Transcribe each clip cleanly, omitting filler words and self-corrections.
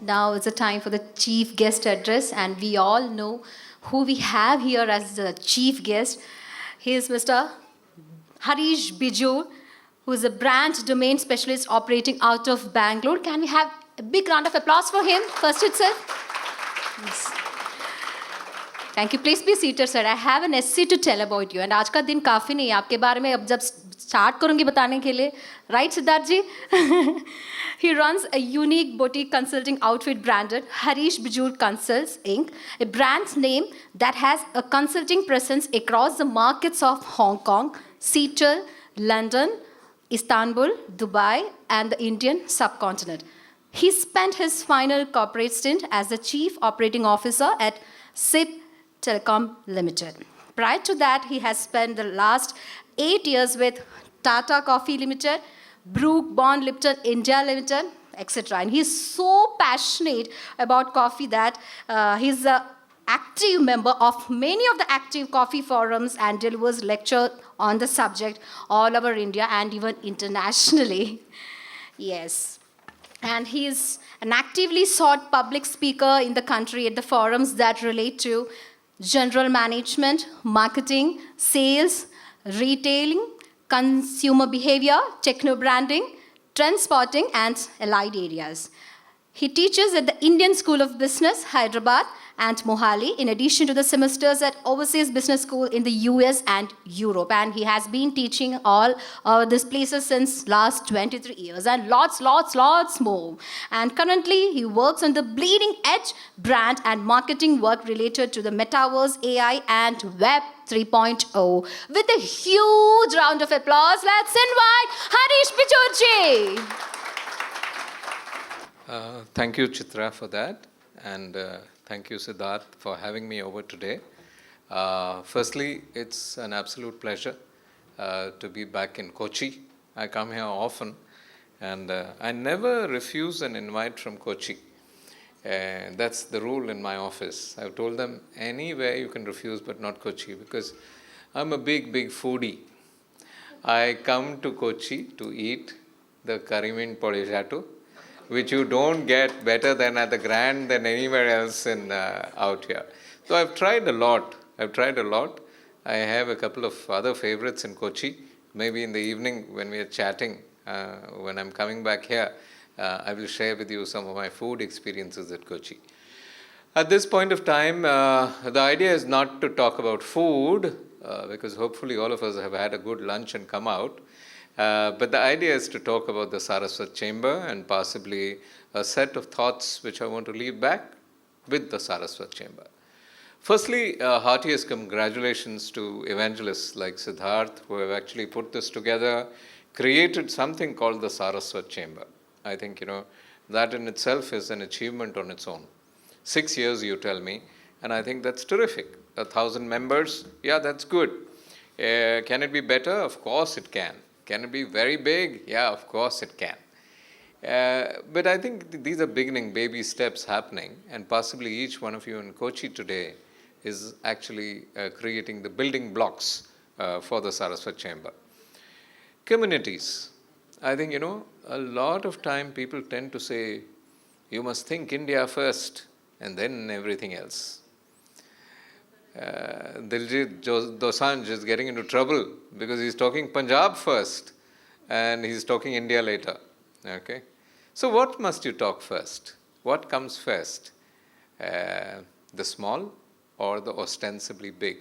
Now it's a time for the chief guest address, and we all know who we have here as the chief guest. He is Mr. Harish Bijoor, who is a brand domain specialist operating out of Bangalore. Can we have a big round of applause for him first itself? Yes. Thank you. Please be seated, sir. I have an essay to tell about you. And आज का दिन काफ़ी नहीं है आपके बारे में अब जब start करूँगी बताने के लिए. Right, Siddharth ji? He runs a unique boutique consulting outfit branded Harish Bijoor Consults Inc., a brand name that has a consulting presence across the markets of Hong Kong, Seattle, London, Istanbul, Dubai, and the Indian subcontinent. He spent his final corporate stint as the Chief Operating Officer at SIP Telecom Limited. Prior to that, he has spent the last 8 years with Tata Coffee Limited, Brook Bond Lipton India Limited, etc. And he's so passionate about coffee that he's an active member of many of the active coffee forums and delivers lectures on the subject all over India and even internationally. Yes. And he's an actively sought public speaker in the country at the forums that relate to general management, marketing, sales, retailing, consumer behavior, techno-branding, trend spotting, and allied areas. He teaches at the Indian School of Business, Hyderabad, and Mohali, in addition to the semesters at Overseas Business School in the US and Europe. And he has been teaching all these places since last 23 years, and lots more. And currently, he works on the bleeding edge brand and marketing work related to the metaverse, AI, and Web 3.0. With a huge round of applause, let's invite Harish Bijoor ji. Thank you, Chitra, for that. And thank you, Siddharth, for having me over today. Firstly, it's an absolute pleasure to be back in Kochi. I come here often, and I never refuse an invite from Kochi. That's the rule in my office. I've told them anywhere you can refuse, but not Kochi, because I'm a big foodie. I come to Kochi to eat the Karimin Podijatu, which you don't get better than at the Grand than anywhere else in out here. So I've tried a lot. I have a couple of other favorites in Kochi. Maybe in the evening when we are chatting, when I'm coming back here, I will share with you some of my food experiences at Kochi. At this point of time, the idea is not to talk about food, because hopefully all of us have had a good lunch and come out. But the idea is to talk about the Saraswat chamber and possibly a set of thoughts which I want to leave back with the Saraswat chamber. Firstly, heartiest congratulations to evangelists like Siddharth, who have actually put this together, created something called the Saraswat chamber. I think, that in itself is an achievement on its own. 6 years, you tell me, and I think that's terrific. 1,000 members, yeah, that's good. Can it be better? Of course it can. Can it be very big? Yeah, of course it can. But I think these are beginning baby steps happening, and possibly each one of you in Kochi today is actually creating the building blocks for the Saraswat chamber. Communities. I think, a lot of time people tend to say, you must think India first and then everything else. Diljit Dosanjh is getting into trouble because he's talking Punjab first and he's talking India later. Okay? So what must you talk first? What comes first? The small or the ostensibly big?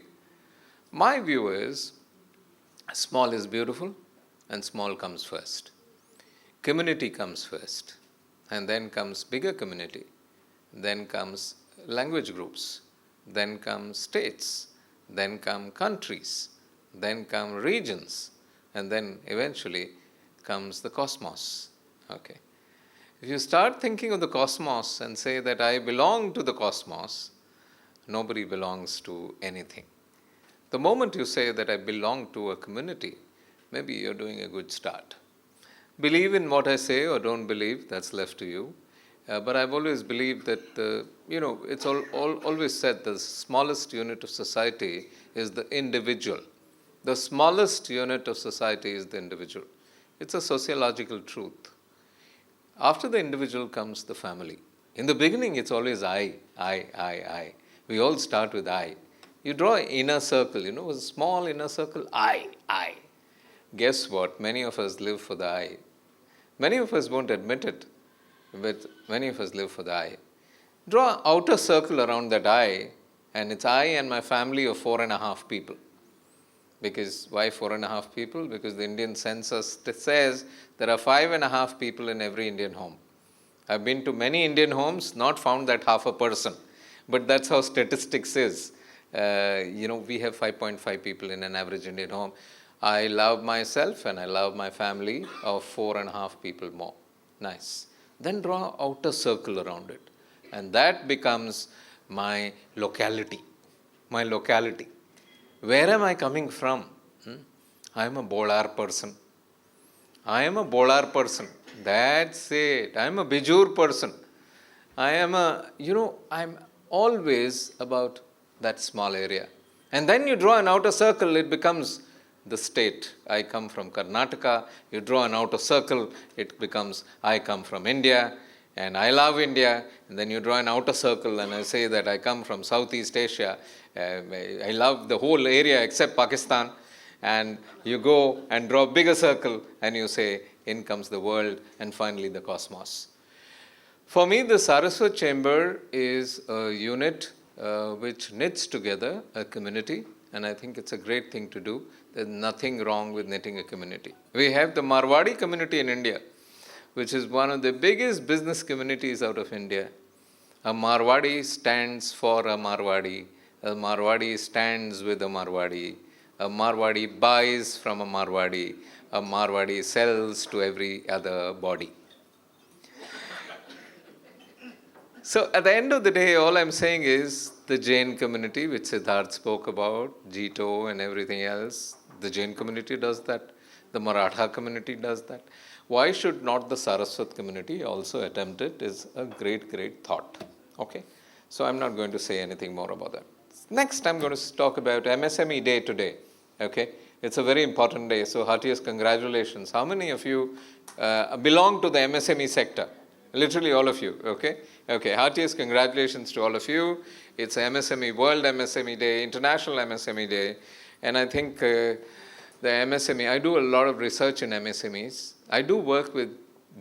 My view is small is beautiful and small comes first. Community comes first, and then comes bigger community, then comes language groups, then come states, then come countries, then come regions, and then eventually comes the cosmos. Okay. If you start thinking of the cosmos and say that I belong to the cosmos, nobody belongs to anything. The moment you say that I belong to a community, maybe you're doing a good start. Believe in what I say or don't believe, that's left to you. But I've always believed that, it's always said the smallest unit of society is the individual. The smallest unit of society is the individual. It's a sociological truth. After the individual comes the family. In the beginning, it's always I. We all start with I. You draw an inner circle, a small inner circle, I. Guess what? Many of us live for the I. Many of us won't admit it, but many of us live for the I. Draw an outer circle around that I, and it's I and my family of 4.5 people. Because why 4.5 people? Because the Indian census says there are 5.5 people in every Indian home. I've been to many Indian homes, not found that half a person. But that's how statistics is. We have 5.5 people in an average Indian home. I love myself and I love my family of 4.5 people more. Nice. Then draw an outer circle around it. And that becomes my locality. My locality. Where am I coming from? I am a Bolar person. I am a Bolar person. That's it. I am a Bijoor person. I'm always about that small area. And then you draw an outer circle, it becomes the state. I come from Karnataka. You draw an outer circle, it becomes I come from India and I love India. And then you draw an outer circle and I say that I come from Southeast Asia. I love the whole area except Pakistan. And you go and draw a bigger circle and you say, in comes the world and finally the cosmos. For me, the Saraswat Chamber is a unit which knits together a community, and I think it's a great thing to do. There's nothing wrong with knitting a community. We have the Marwadi community in India, which is one of the biggest business communities out of India. A Marwadi stands for a Marwadi. A Marwadi stands with a Marwadi. A Marwadi buys from a Marwadi. A Marwadi sells to every other body. So at the end of the day, all I'm saying is the Jain community, which Siddharth spoke about, Jito and everything else, the Jain community does that. The Maratha community does that. Why should not the Saraswat community also attempt it is a great, great thought. Okay? So I'm not going to say anything more about that. Next, I'm going to talk about MSME Day today. Okay? It's a very important day. So heartiest congratulations. How many of you belong to the MSME sector? Literally all of you. Okay? Okay. Heartiest congratulations to all of you. It's MSME World MSME Day, International MSME Day. And I think the MSME, I do a lot of research in MSMEs. I do work with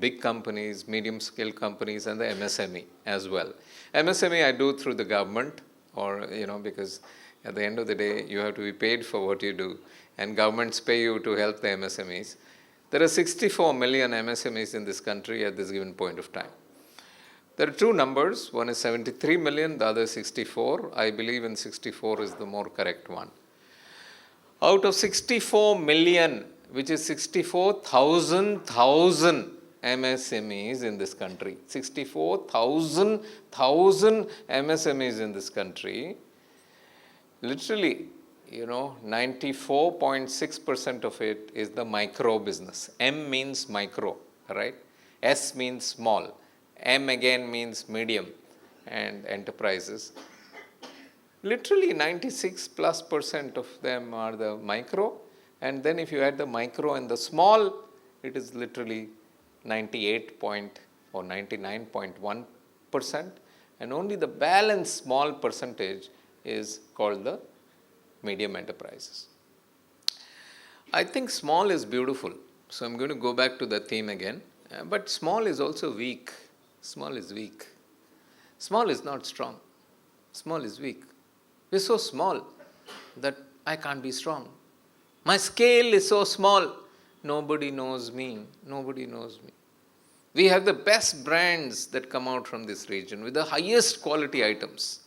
big companies, medium scale companies, and the MSME as well. MSME I do through the government, or, because at the end of the day, you have to be paid for what you do. And governments pay you to help the MSMEs. There are 64 million MSMEs in this country at this given point of time. There are two numbers. One is 73 million, the other is 64. I believe in 64 is the more correct one. Out of 64 million, which is 64,000 MSMEs in this country, 64,000 MSMEs in this country, literally, 94.6% of it is the micro business. M means micro, right? S means small. M again means medium and enterprises. Literally 96+% of them are the micro. And then if you add the micro and the small, it is literally 99.1%. And only the balance small percentage is called the medium enterprises. I think small is beautiful. So I'm going to go back to the theme again. But small is also weak. Small is weak. Small is not strong. Small is weak. We're so small that I can't be strong. My scale is so small. Nobody knows me. Nobody knows me. We have the best brands that come out from this region with the highest quality items.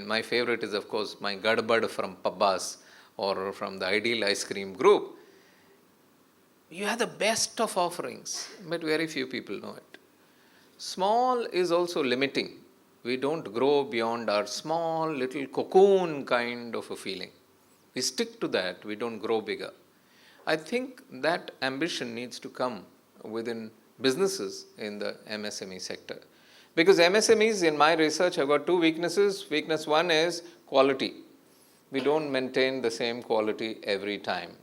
My favorite is, of course, my Gadbad from Pabbas or from the Ideal Ice Cream Group. You have the best of offerings, but very few people know it. Small is also limiting. We don't grow beyond our small little cocoon kind of a feeling. We stick to that, we don't grow bigger. I think that ambition needs to come within businesses in the MSME sector. Because MSMEs, in my research, have got two weaknesses. Weakness one is quality. We don't maintain the same quality every time.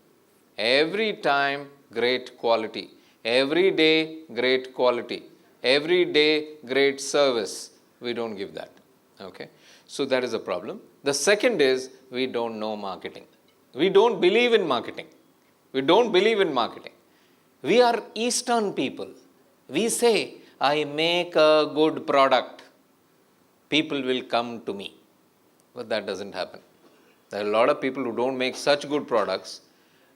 Every time, great quality. Every day, great quality. everyday great service. We don't give that. Okay? So that is a problem. The second is we don't know marketing. We don't believe in marketing. We don't believe in marketing. We are Eastern people. We say, I make a good product. People will come to me. But that doesn't happen. There are a lot of people who don't make such good products,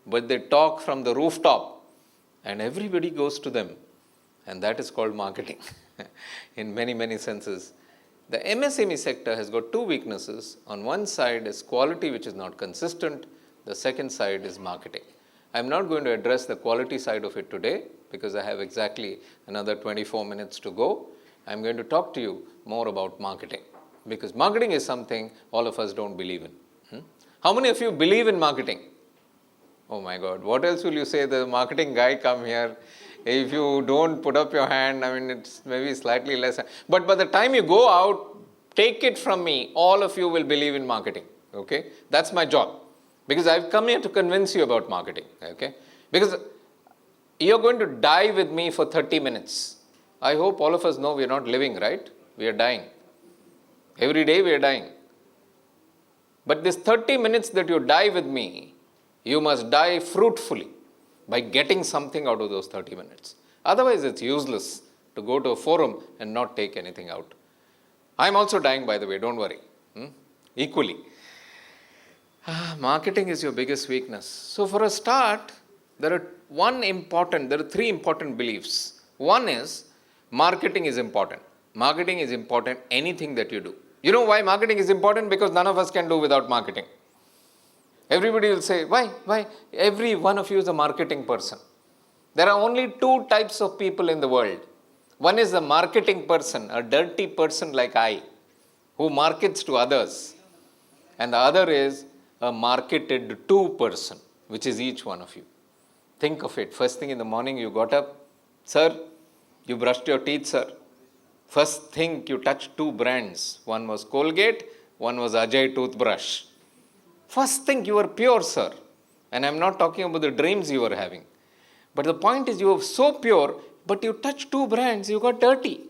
but they talk from the rooftop and everybody goes to them. And that is called marketing in many, many senses. The MSME sector has got two weaknesses. On one side is quality, which is not consistent. The second side is marketing. I'm not going to address the quality side of it today because I have exactly another 24 minutes to go. I'm going to talk to you more about marketing because marketing is something all of us don't believe in. How many of you believe in marketing? Oh my God, what else will you say? The marketing guy come here. If you don't put up your hand, I mean, it's maybe slightly less. But by the time you go out, take it from me, all of you will believe in marketing. Okay? That's my job. Because I've come here to convince you about marketing. Okay? Because you're going to die with me for 30 minutes. I hope all of us know we're not living, right? We are dying. Every day we are dying. But this 30 minutes that you die with me, you must die fruitfully by getting something out of those 30 minutes. Otherwise, it's useless to go to a forum and not take anything out. I'm also dying, by the way, don't worry. Equally. Marketing is your biggest weakness. So for a start, there are three important beliefs. One is, marketing is important. Marketing is important, anything that you do. You know why marketing is important? Because none of us can do without marketing. Everybody will say, why? Every one of you is a marketing person. There are only two types of people in the world. One is a marketing person, a dirty person like I, who markets to others. And the other is a marketed to person, which is each one of you. Think of it. First thing in the morning you got up. Sir, you brushed your teeth, sir. First thing you touched two brands. One was Colgate, one was Ajay toothbrush. First thing you were pure, sir. And I'm not talking about the dreams you were having. But the point is you were so pure, but you touched two brands, you got dirty.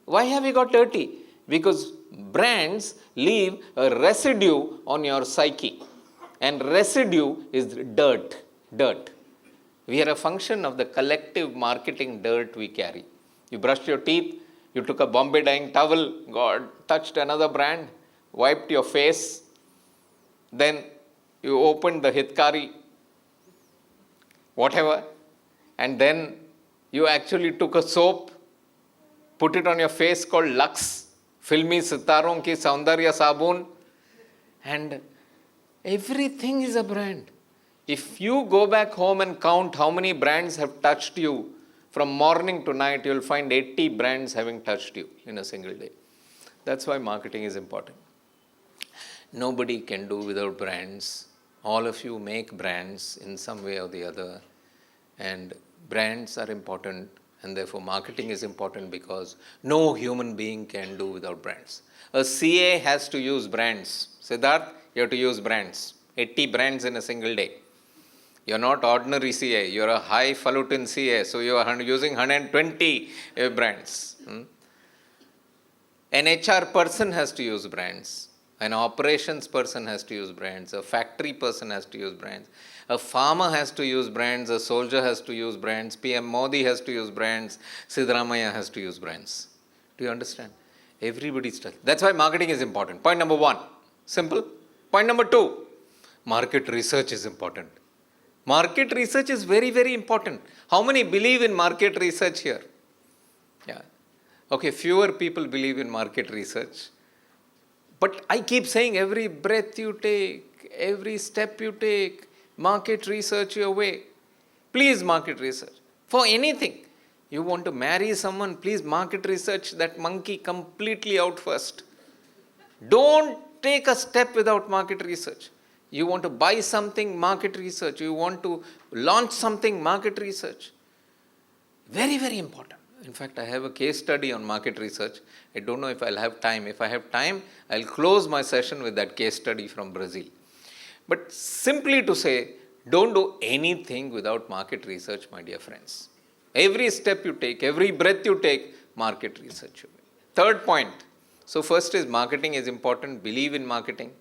Why have you got dirty? Because brands leave a residue on your psyche. And residue is dirt. We are a function of the collective marketing dirt we carry. You brushed your teeth, you took a Bombay dyeing towel, touched another brand, wiped your face, then you opened the Hitkari, whatever, and then you actually took a soap, put it on your face called Lux, Filmi Sitaron Ki Saundarya Sabun, and everything is a brand. If you go back home and count how many brands have touched you from morning to night, you'll find 80 brands having touched you in a single day. That's why marketing is important. Nobody can do without brands. All of you make brands in some way or the other. And brands are important, and therefore marketing is important because no human being can do without brands. A CA has to use brands. Siddharth, you have to use brands. 80 brands in a single day. You're not ordinary CA, you're a highfalutin CA, so you are using 120 brands. An HR person has to use brands. An operations person has to use brands. A factory person has to use brands. A farmer has to use brands. A soldier has to use brands. PM Modi has to use brands. Siddaramaiah has to use brands. Do you understand? Everybody's touched. That's why marketing is important. Point number one, simple. Point number two, market research is important. Market research is very, very important. How many believe in market research here? Yeah. Okay, fewer people believe in market research. But I keep saying every breath you take, every step you take, market research your way. Please market research. For anything. You want to marry someone, please market research that monkey completely out first. Don't take a step without market research. You want to buy something, market research. You want to launch something, market research. Very, very important. In fact, I have a case study on market research. I don't know if I'll have time. If I have time, I'll close my session with that case study from Brazil. But simply to say, don't do anything without market research, my dear friends. Every step you take, every breath you take, market research. Third point. So first is marketing is important. Believe in marketing.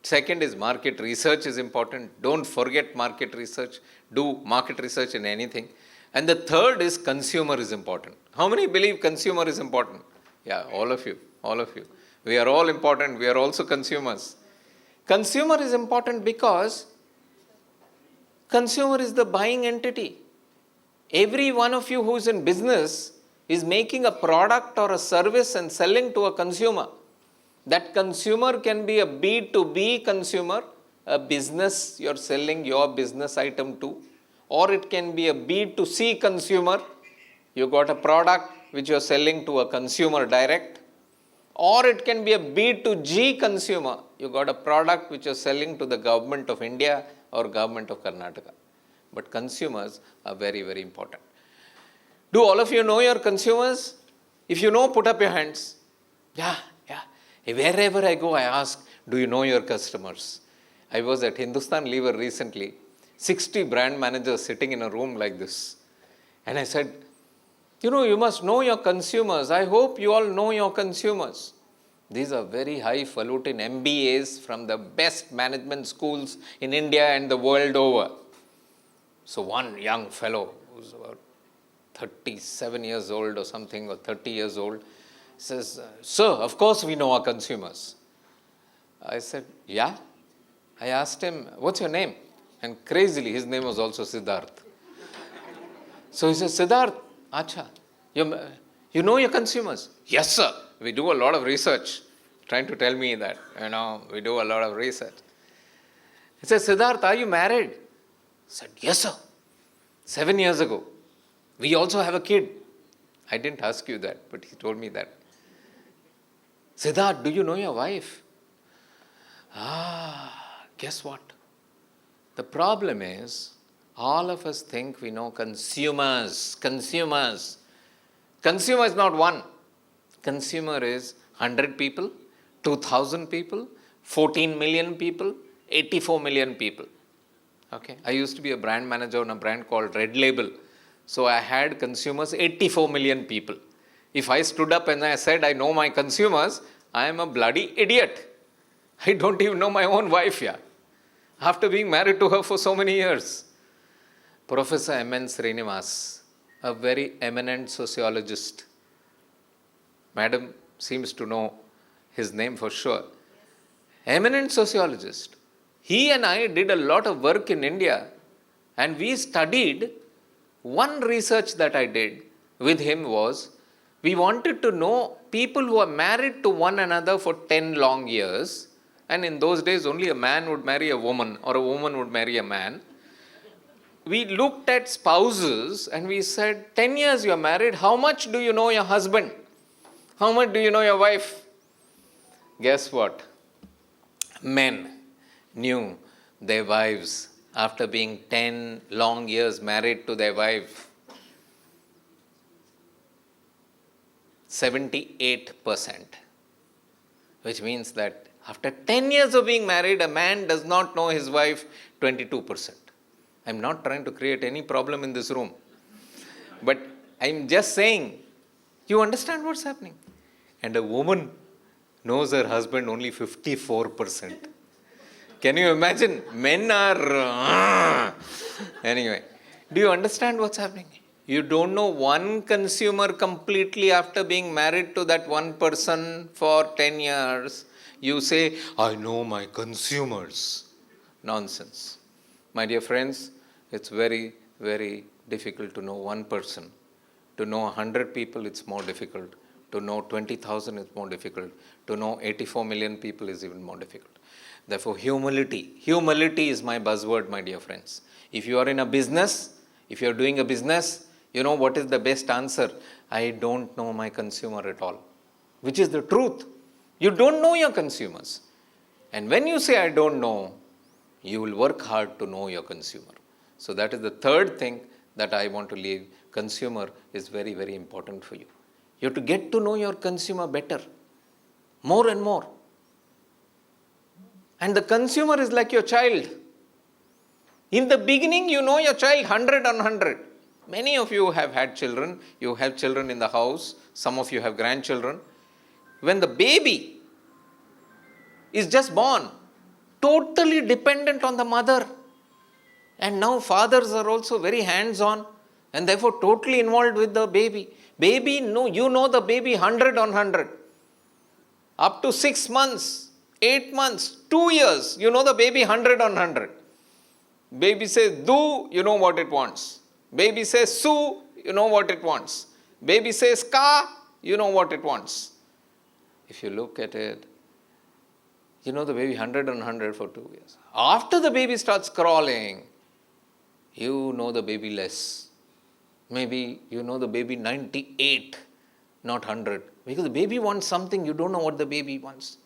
Second is market research is important. Don't forget market research. Do market research in anything. And the third is consumer is important. How many believe consumer is important? Yeah, all of you. All of you. We are all important. We are also consumers. Consumer is important because consumer is the buying entity. Every one of you who is in business is making a product or a service and selling to a consumer. That consumer can be a B2B consumer, a business you're selling your business item to, or it can be a B2C consumer. You got a product which you're selling to a consumer direct, or it can be a B2G consumer. You got a product which you're selling to the government of India or government of Karnataka. But consumers are very, very important. Do all of you know your consumers? If you know, put up your hands. Yeah. Wherever I go, I ask, do you know your customers? I was at Hindustan Lever recently, 60 brand managers sitting in a room like this. And I said, you must know your consumers. I hope you all know your consumers. These are very highfalutin MBAs from the best management schools in India and the world over. So one young fellow who's about 37 years old or something, or 30 years old, says, sir, of course we know our consumers. I said, yeah. I asked him, what's your name? And crazily, his name was also Siddharth. So he says, Siddharth, acha, you know your consumers? Yes, sir. We do a lot of research. Trying to tell me that, we do a lot of research. He says, Siddharth, are you married? I said, yes, sir. 7 years ago. We also have a kid. I didn't ask you that, but he told me that. Siddharth, do you know your wife? Guess what? The problem is, all of us think we know consumers. Consumer is not one. Consumer is 100 people, 2,000 people, 14 million people, 84 million people. Okay. I used to be a brand manager on a brand called Red Label. So I had consumers, 84 million people. If I stood up and I said, I know my consumers, I am a bloody idiot. I don't even know my own wife, after being married to her for so many years. Professor M.N. Srinivas, a very eminent sociologist. Madam seems to know his name for sure. Eminent sociologist. He and I did a lot of work in India, and we studied. One research that I did with him was, we wanted to know people who are married to one another for 10 long years, and in those days only a man would marry a woman or a woman would marry a man. We looked at spouses and we said, 10 years you are married, how much do you know your husband? How much do you know your wife? Guess what? Men knew their wives after being 10 long years married to their wife. 78%. Which means that after 10 years of being married, a man does not know his wife 22%. I'm not trying to create any problem in this room. But I'm just saying, you understand what's happening? And a woman knows her husband only 54%. Can you imagine? Men are... Anyway, do you understand what's happening? You don't know one consumer completely after being married to that one person for 10 years. You say, I know my consumers. Nonsense. My dear friends, it's very, very difficult to know one person. To know 100 people, it's more difficult. To know 20,000, it's more difficult. To know 84 million people is even more difficult. Therefore, humility. Humility is my buzzword, my dear friends. If you are in a business, if you are doing a business, you know what is the best answer? I don't know my consumer at all. Which is the truth. You don't know your consumers. And when you say, I don't know, you will work hard to know your consumer. So that is the third thing that I want to leave. Consumer is very, very important for you. You have to get to know your consumer better. More and more. And the consumer is like your child. In the beginning, you know your child 100 on 100. Many of you have had children, you have children in the house, some of you have grandchildren. When the baby is just born, totally dependent on the mother. And now fathers are also very hands-on and therefore totally involved with the baby. Baby, no, you know the baby 100 on 100. Up to 6 months, 8 months, 2 years, you know the baby 100 on 100. Baby says do, you know what it wants. Baby says su, you know what it wants. Baby says ka, you know what it wants. If you look at it, you know the baby 100 on 100 for 2 years. After the baby starts crawling, you know the baby less. Maybe you know the baby 98, not 100. Because the baby wants something, you don't know what the baby wants.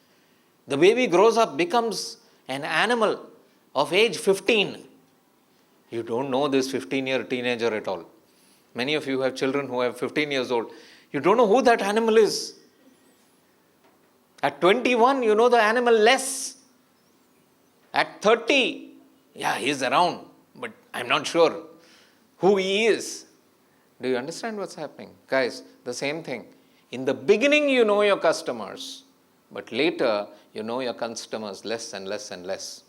The baby grows up, becomes an animal of age 15. You don't know this 15-year teenager at all. Many of you have children who are 15 years old. You don't know who that animal is. At 21, you know the animal less. At 30, yeah, he's around, but I'm not sure who he is. Do you understand what's happening? Guys, the same thing. In the beginning, you know your customers, but later, you know your customers less and less and less.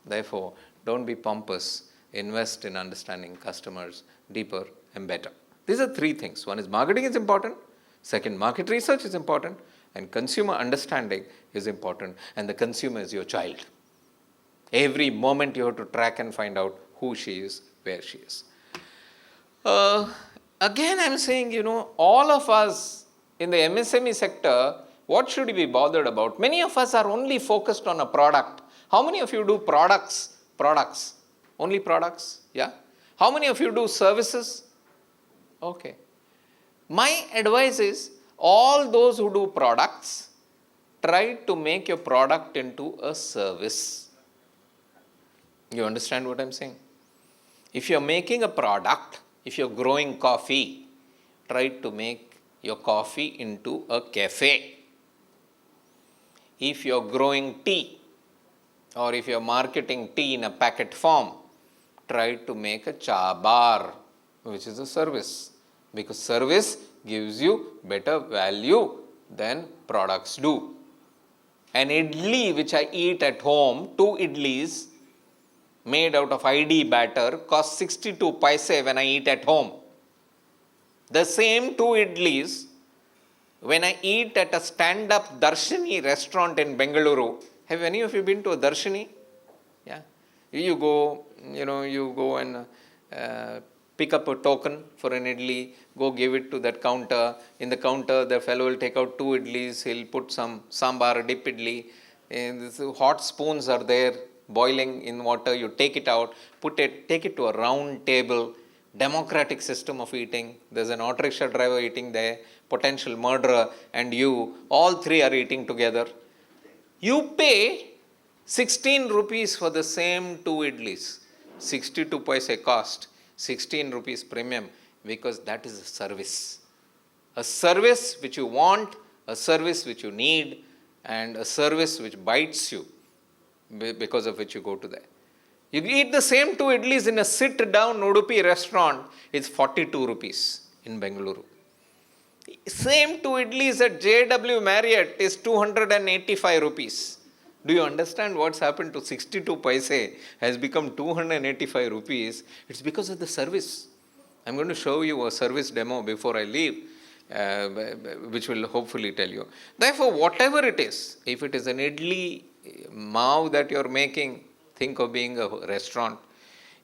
Therefore, don't be pompous. Invest in understanding customers deeper and better. These are 3 things. One is marketing is important. Second, market research is important. And consumer understanding is important. And the consumer is your child. Every moment you have to track and find out who she is, where she is. Again, I'm saying, all of us in the MSME sector, what should we be bothered about? Many of us are only focused on a product. How many of you do products? Products. Only products? Yeah. How many of you do services? Okay. My advice is, all those who do products, try to make your product into a service. You understand what I'm saying? If you're making a product, if you're growing coffee, try to make your coffee into a cafe. If you're growing tea, or if you're marketing tea in a packet form, try to make a cha bar, which is a service. Because service gives you better value than products do. An idli which I eat at home, 2 idlis made out of ID batter, cost 62 paise when I eat at home. The same 2 idlis, when I eat at a stand-up Darshini restaurant in Bengaluru. Have any of you been to a Darshini? Yeah. You go and pick up a token for an idli, go give it to that counter. In the counter, the fellow will take out 2 idlis, he'll put some sambar, dip idli. And hot spoons are there, boiling in water. You take it out, take it to a round table, democratic system of eating. There's an auto rickshaw driver eating there, potential murderer, and you, all 3 are eating together. You pay 16 rupees for the same 2 idlis. 62 paise cost, 16 rupees premium, because that is a service. A service which you want, a service which you need, and a service which bites you, because of which you go to there. You eat the same 2 idlis in a sit-down Udupi restaurant, it's 42 rupees in Bengaluru. Same 2 idlis at JW Marriott is 285 rupees. Do you understand what's happened to 62 paise has become 285 rupees? It's because of the service. I'm going to show you a service demo before I leave, which will hopefully tell you. Therefore, whatever it is, if it is an idli maav that you're making, think of being a restaurant.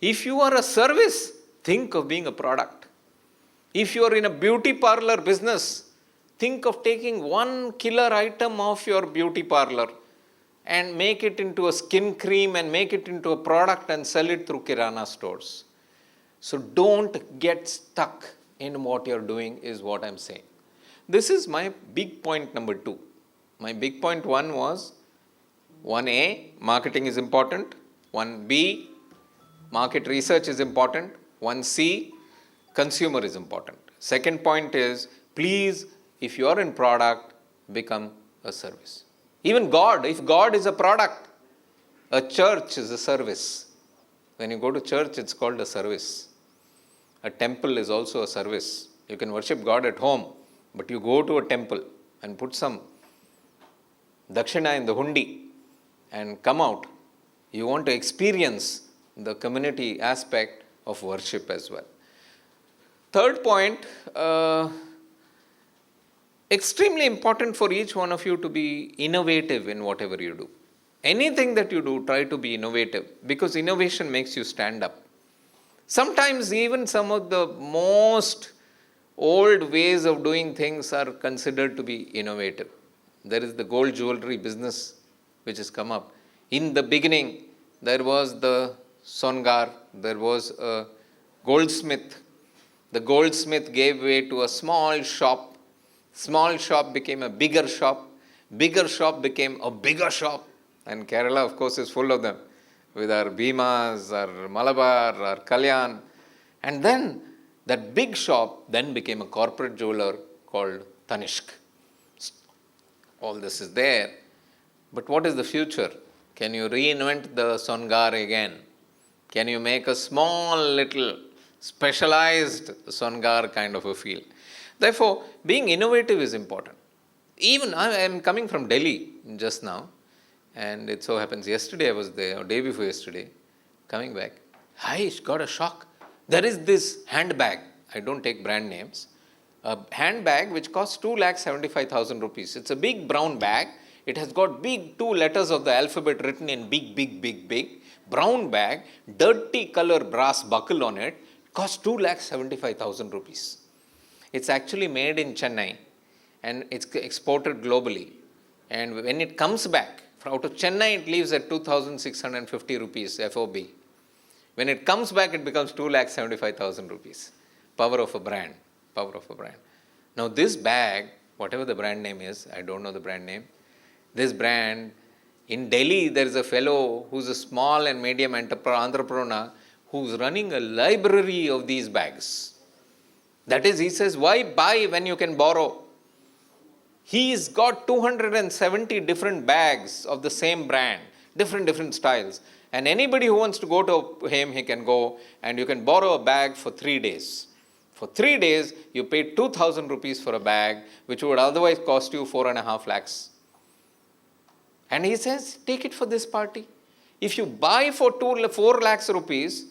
If you are a service, think of being a product. If you are in a beauty parlor business, think of taking one killer item of your beauty parlor and make it into a skin cream and make it into a product and sell it through Kirana stores. So don't get stuck in what you're doing is what I'm saying. This is my big point number 2. My big point 1 was 1A, marketing is important. 1B, market research is important. 1C, consumer is important. Second point is, please, if you are in product, become a service. Even God, if God is a product, a church is a service. When you go to church, it's called a service. a temple is also a service. You can worship God at home, but you go to a temple and put some dakshina in the hundi and come out. You want to experience the community aspect of worship as well. Third point, extremely important for each one of you to be innovative in whatever you do. Anything that you do, try to be innovative, because innovation makes you stand up. Sometimes even some of the most old ways of doing things are considered to be innovative. There is the gold jewelry business which has come up. In the beginning, there was the songar, there was a goldsmith. The goldsmith gave way to a small shop. Small shop became a bigger shop. Bigger shop became a bigger shop. And Kerala, of course, is full of them, with our Bhimas, our Malabar, our Kalyan. And then that big shop then became a corporate jeweler called Tanishq. All this is there. But what is the future? Can you reinvent the songar again? Can you make a small little specialized songar kind of a feel? Therefore, being innovative is important. Even I am coming from Delhi just now, and it so happens yesterday I was there, or day before yesterday, coming back. I got a shock. There is this handbag, I don't take brand names, a handbag which costs 2,75,000 rupees. It's a big brown bag. It has got big 2 letters of the alphabet written in big. Brown bag, dirty color brass buckle on it, costs 2,75,000 rupees. It's actually made in Chennai and it's exported globally. And when it comes back, out of Chennai it leaves at 2,650 rupees FOB. When it comes back, it becomes 2,75,000 rupees. Power of a brand. Power of a brand. Now this bag, whatever the brand name is, I don't know the brand name. This brand, in Delhi, there is a fellow who's a small and medium entrepreneur who's running a library of these bags. That is, he says, why buy when you can borrow? He's got 270 different bags of the same brand, different styles. And anybody who wants to go to him, he can go and you can borrow a bag for 3 days. For 3 days, you pay 2,000 rupees for a bag, which would otherwise cost you 4.5 lakhs. And he says, take it for this party. If you buy for 4 lakhs rupees,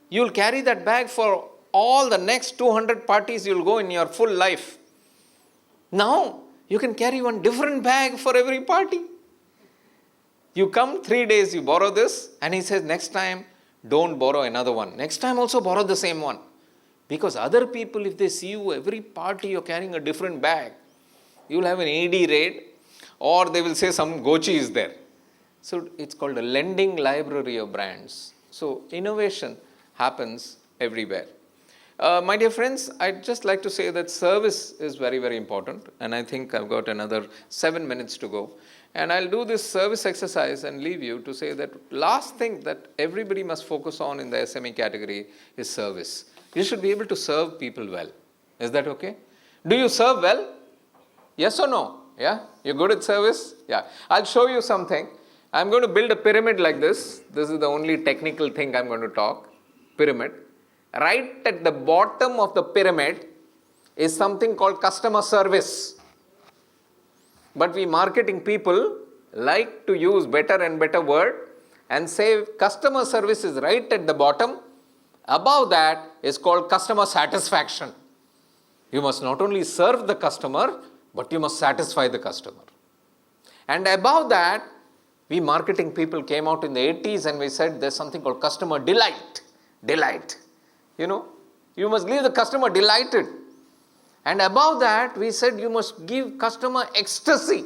you'll carry that bag for all the next 200 parties you'll go in your full life. Now, you can carry one different bag for every party. You come 3 days, you borrow this, and he says, next time, don't borrow another one. Next time also borrow the same one. Because other people, if they see you, every party you're carrying a different bag, you'll have an AD raid, or they will say some Kochi is there. So it's called a lending library of brands. So innovation happens everywhere. My dear friends, I'd just like to say that service is very important, and I think I've got another 7 minutes to go. And I'll do this service exercise and leave you to say that last thing that everybody must focus on in the SME category is service. You should be able to serve people well. Is that okay? Do you serve well? Yes or no? Yeah? You're good at service? Yeah. I'll show you something. I'm going to build a pyramid like this. This is the only technical thing I'm going to talk. Pyramid. Right at the bottom of the pyramid is something called customer service. But we marketing people like to use better and better word and say customer service is right at the bottom. Above that is called customer satisfaction. You must not only serve the customer, but you must satisfy the customer. And above that, we marketing people came out in the 80s and we said there's something called customer delight. Delight. You know, you must leave the customer delighted. And above that, we said you must give customer ecstasy.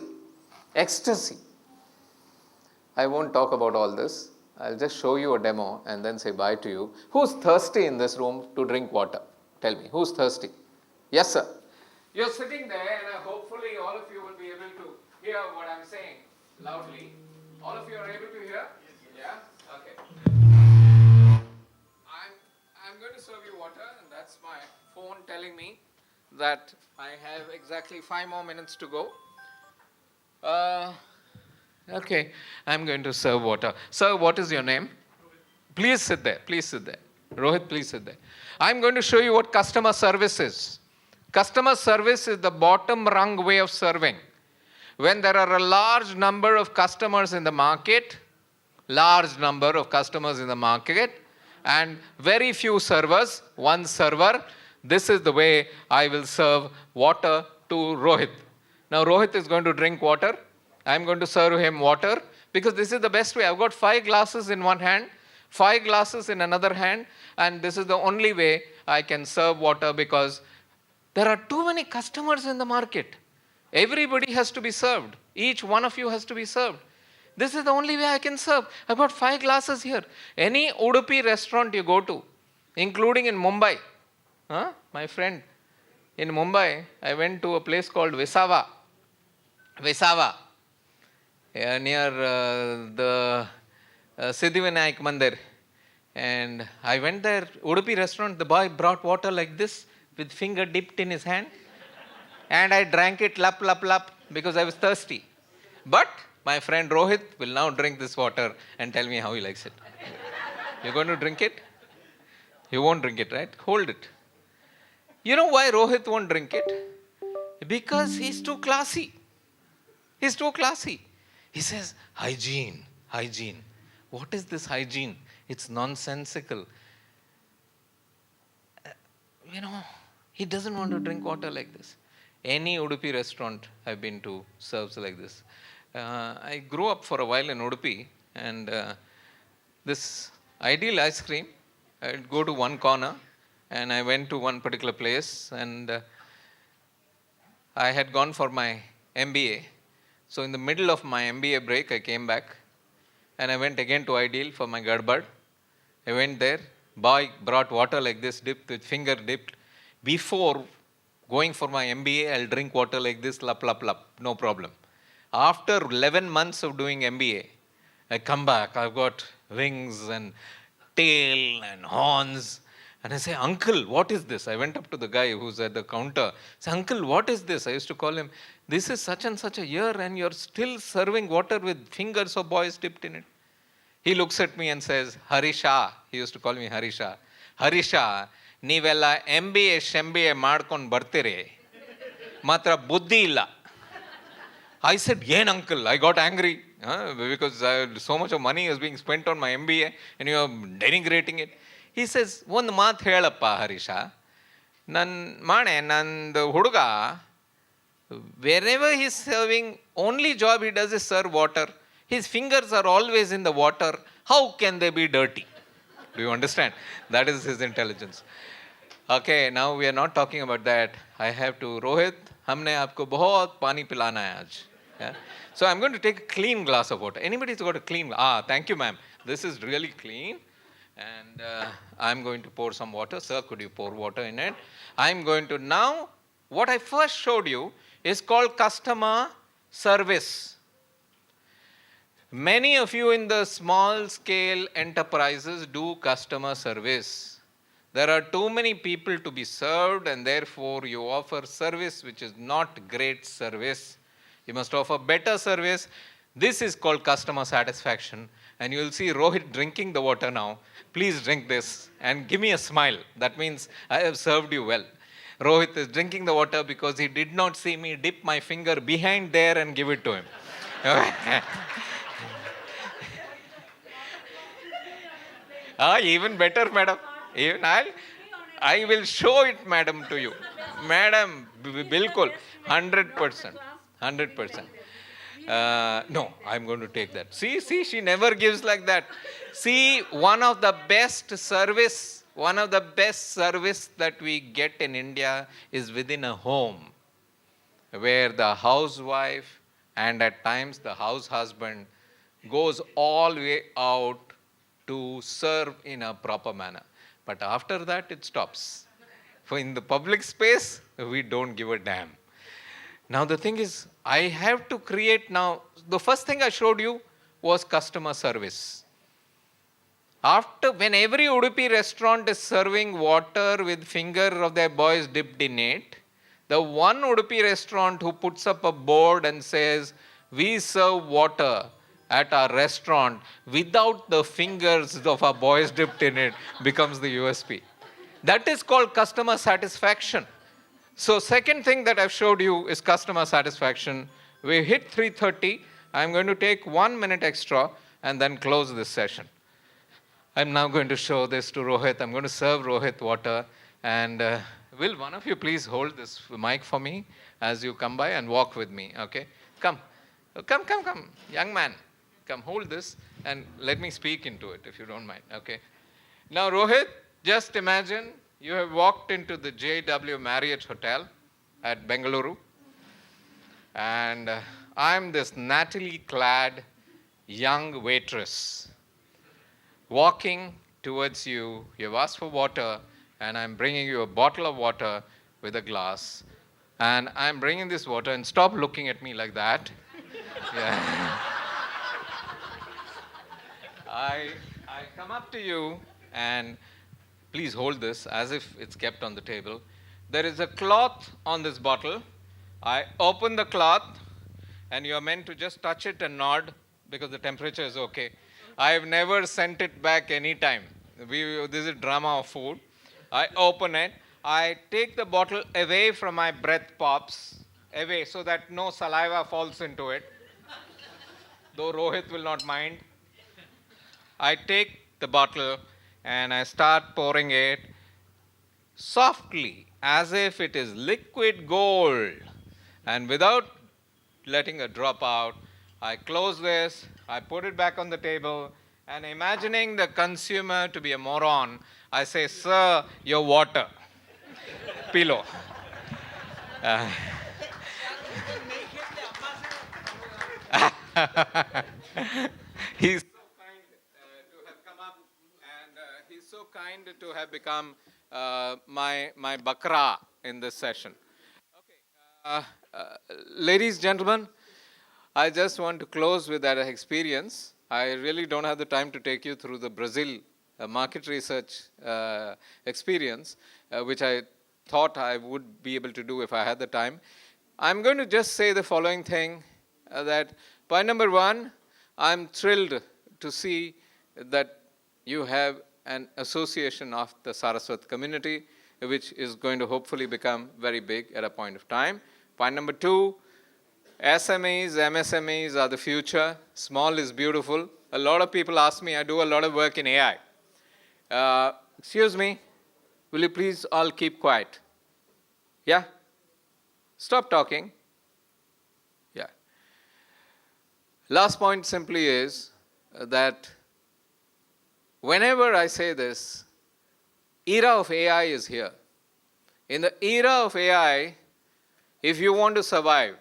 Ecstasy. I won't talk about all this. I'll just show you a demo and then say bye to you. Who's thirsty in this room to drink water? Tell me, who's thirsty? Yes, sir. You're sitting there and hopefully all of you will be able to hear what I'm saying loudly. All of you are able to hear? Yeah? Okay. I'm going to serve you water, and that's my phone telling me that I have exactly 5 more minutes to go. Okay, I'm going to serve water. Sir, what is your name? Please sit there. Please sit there. Rohit, please sit there. I'm going to show you what customer service is. Customer service is the bottom rung way of serving. When there are a large number of customers in the market, and very few servers, one server, this is the way I will serve water to Rohit. Now Rohit is going to drink water. I'm going to serve him water because this is the best way. I've got 5 glasses in one hand, 5 glasses in another hand, and this is the only way I can serve water because there are too many customers in the market. Everybody has to be served. Each one of you has to be served. This is the only way I can serve. I've got 5 glasses here. Any Udupi restaurant you go to, including in Mumbai, my friend, in Mumbai, I went to a place called Vesava, near the Siddhivinayak Mandir. And I went there, Udupi restaurant, the boy brought water like this with finger dipped in his hand. And I drank it lap, because I was thirsty. But my friend Rohit will now drink this water and tell me how he likes it. You're going to drink it? You won't drink it, right? Hold it. You know why Rohit won't drink it? Because he's too classy. He's too classy. He says, hygiene. What is this hygiene? It's nonsensical. He doesn't want to drink water like this. Any Udupi restaurant I've been to serves like this. I grew up for a while in Udupi, and this ideal ice cream, I'd go to one corner, and I went to one particular place, and I had gone for my MBA. So in the middle of my MBA break, I came back, and I went again to Ideal for my Gadbad. I went there, boy brought water like this, dipped with finger dipped. Before going for my MBA, I'll drink water like this, lap, no problem. After 11 months of doing MBA, I come back, I've got wings and tail and horns. And I say, uncle, what is this? I went up to the guy who's at the counter. I say, uncle, what is this? I used to call him, this is such and such a year and you're still serving water with fingers of boys dipped in it. He looks at me and says, Harisha, he used to call me Harisha. Harisha, ನೀವೆಲ್ಲ MBA, ಶೆಂಬಿಎ ಮಾಡ್ಕೊಂಡು ಬರ್ತೀರಿ ಮಾತ್ರ ಬುದ್ಧಿ ಇಲ್ಲ. I said, yen uncle? I got angry because so much of money is being spent on my MBA and you are denigrating it. He says, ಒಂದು ಮಾತು ಹೇಳಪ್ಪ ಹರೀಶ, ನಂದು ಹುಡುಗ, wherever he is serving, only job he does is serve water. His fingers are always in the water. How can they be dirty? Do you understand? That is his intelligence. Okay, now we are not talking about that. I have to, Rohit, हमने आपको बहुत पानी पिलाना है आज. Yeah? So I'm going to take a clean glass of water. Anybody's got a clean? Thank you, ma'am. This is really clean. And I'm going to pour some water. Sir, could you pour water in it? I'm going to now, what I first showed you is called customer service. Many of you in the small scale enterprises do customer service. There are too many people to be served and therefore you offer service which is not great service. You must offer better service. This is called customer satisfaction. And you will see Rohit drinking the water now. Please drink this and give me a smile. That means I have served you well. Rohit is drinking the water because he did not see me dip my finger behind there and give it to him. Even better, madam. Even I will show it, madam, to you. Madam, bilkul, 100%. 100%. No, I'm going to take that. See, she never gives like that. See, one of the best service that we get in India is within a home, where the housewife and at times the house husband goes all the way out to serve in a proper manner. But after that, it stops. For in the public space, we don't give a damn. Now the thing is, I have to create now, the first thing I showed you was customer service. When every Udupi restaurant is serving water with finger of their boys dipped in it, the one Udupi restaurant who puts up a board and says, we serve water at our restaurant without the fingers of our boys dipped in it becomes the USP. That is called customer satisfaction. So second thing that I've showed you is customer satisfaction. We hit 3:30. I'm going to take 1 minute extra and then close this session. I'm now going to show this to Rohit. I'm going to serve Rohit water. And will one of you please hold this mic for me as you come by and walk with me, okay? Come. Come. Young man, come hold this and let me speak into it if you don't mind, okay? Now, Rohit, just imagine you have walked into the JW Marriott Hotel at Bengaluru. And I'm this nattily clad young waitress walking towards you. You've asked for water, and I'm bringing you a bottle of water with a glass. And I'm bringing this water, and stop looking at me like that. Yeah. I come up to you, and please hold this as if it's kept on the table. There is a cloth on this bottle. I open the cloth, and you're meant to just touch it and nod because the temperature is okay. I've never sent it back any time. This is drama of food. I open it. I take the bottle away from my breath pops, away so that no saliva falls into it, though Rohit will not mind. I take the bottle and I start pouring it softly as if it is liquid gold. And without letting a drop out, I close this, I put it back on the table, and imagining the consumer to be a moron, I say, "Sir, your water." Pillow. He's so kind to have come up, and he's so kind to have become my bakra in this session. Okay, ladies, gentlemen, I just want to close with that experience. I really don't have the time to take you through the Brazil market research experience, which I thought I would be able to do if I had the time. I'm going to just say the following thing, that point number one, I'm thrilled to see that you have an association of the Saraswat community, which is going to become very big at a point of time. Point number two, SMEs, MSMEs are the future. Small is beautiful. A lot of people ask me, I do a lot of work in AI. Excuse me, will you please all keep quiet? Yeah? Stop talking. Yeah. Last point simply is that whenever I say this, era of AI is here. In the era of AI, if you want to survive,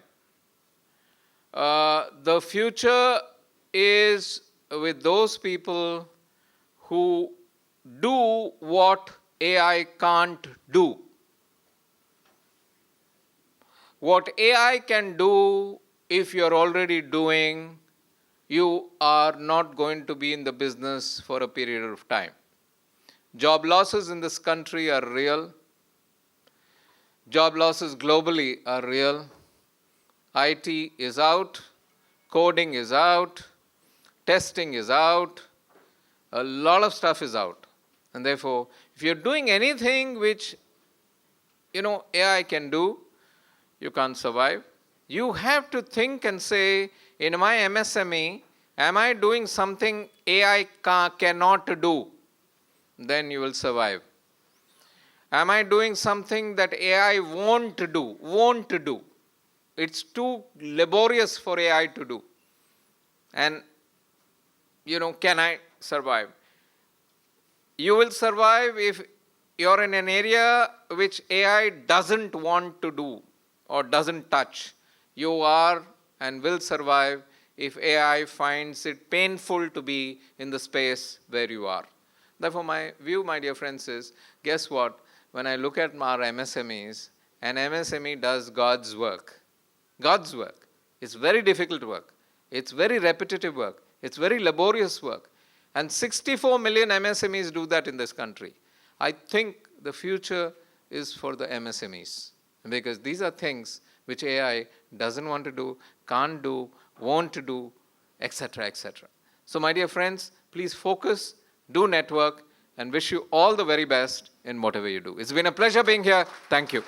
the future is with those people who do what AI can't do. What AI can do, if you're already doing, you are not going to be in the business for a period of time. Job losses in this country are real. Job losses globally are real. IT is out, coding is out, testing is out, a lot of stuff is out. And therefore, if you're doing anything which, AI can do, you can't survive. You have to think and say, in my MSME, am I doing something AI cannot do? Then you will survive. Am I doing something that AI won't do? It's too laborious for AI to do. And, can I survive? You will survive if you're in an area which AI doesn't want to do or doesn't touch. You are and will survive if AI finds it painful to be in the space where you are. Therefore, my view, my dear friends, is, guess what? When I look at our MSMEs, an MSME does God's work. God's work. It's very difficult work. It's very repetitive work. It's very laborious work. And 64 million MSMEs do that in this country. I think the future is for the MSMEs, because these are things which AI doesn't want to do, can't do, won't do, etc., etc. So, my dear friends, please focus, do network, and wish you all the very best in whatever you do. It's been a pleasure being here. Thank you.